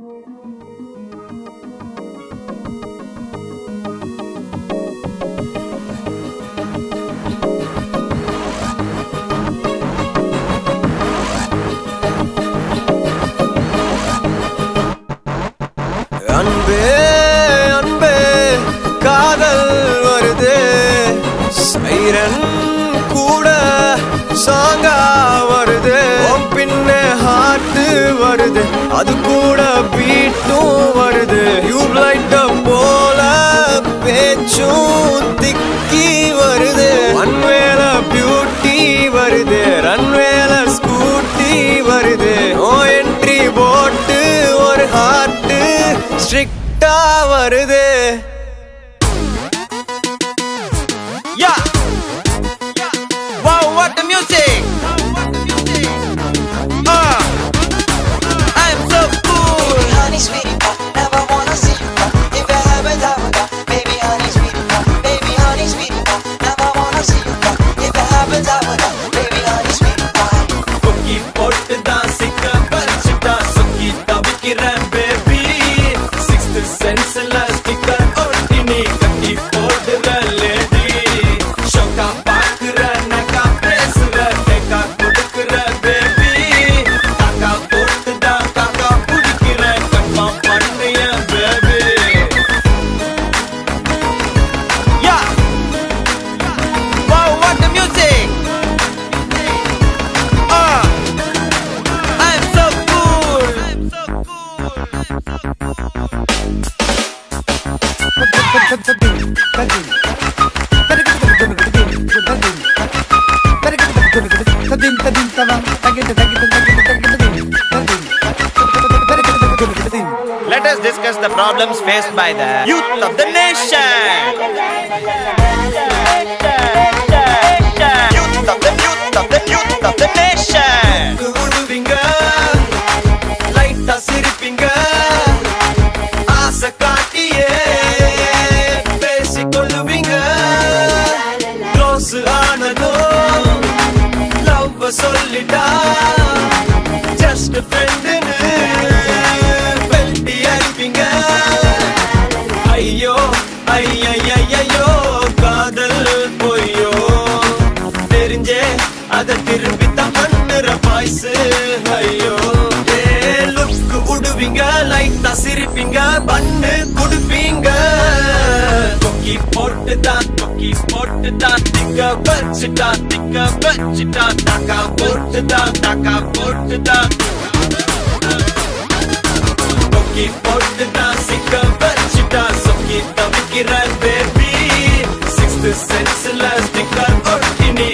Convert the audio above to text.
அன்பே அன்பே காதல் வருது சைரன் கூட சாங்கா வருது பின்ன ஹார்ட் வருது அது கூட பீட்டும் வருது டியூப்லைட் போல பேச்சும் திக்கி வருது ஒன்வேல பியூட்டி வருது ரன்வேல ஸ்கூட்டி வருது ஓ என்ட்ரி போட்டு ஒரு ஹார்ட் ஸ்ட்ரிக்டா வருது. Yeah. Wow, what the music. I'm so cool. Baby honey sweetie pie, never wanna see you cry. If you have it, I will die. Baby honey sweetie pie, baby honey sweetie pie, never wanna see you cry. If you have it, I will die. Baby honey sweetie pie. Cookie போட்டு தான் சிக்க பறிச்சுட்டா சுக்கி தவிக்கிறேன் baby. Sixth senseல sticker ஒட்டி நீ கட்டி போடுற lady. ஷோக்கா பாக்குற நக்கா பேசுற டேக்கா கொடுக்குற baby. காக்கா போட்டு தான் காக்கா பிடிக்கிற கம்மா பண்ணிய baby. Yeah. Wow, what the music. I'm so cool. Let us discuss the problems faced by the youth of the nation. Youth of the nation. உடுவிங்க லைட்டா சிரிப்பிங்க ஆசை காட்டியே பேசிக்கொள்ளுவீங்க க்ளோஸ் ஆனதோ லவ் சொல்லிட்டா ஜஸ்ட் ஃப்ரெண்டுன்னு வெல்டி அடிப்பீங்க. ஐயோ ஐயோ காதல் பொய்யோ தெரிஞ்சே அத திருப்பி தான் பண்ணுற பாய்ஸ். ஐயோ லுக்கு உடுவீங்க லைட்டா சிரிப்பீங்க பண்ணு கொடுப்பீங்க. கொக்கி போட்டு தான் திக்க வச்சுட்டா டாக்கா போட்டு தான் கொக்கி போட்டு தான் சிக்க வச்சுட்டா சொக்கி தவிக்கிற பேபி. சிக்ஸ்த் சென்ஸ்ல ஸ்டிக்கர் ஒட்டி நீ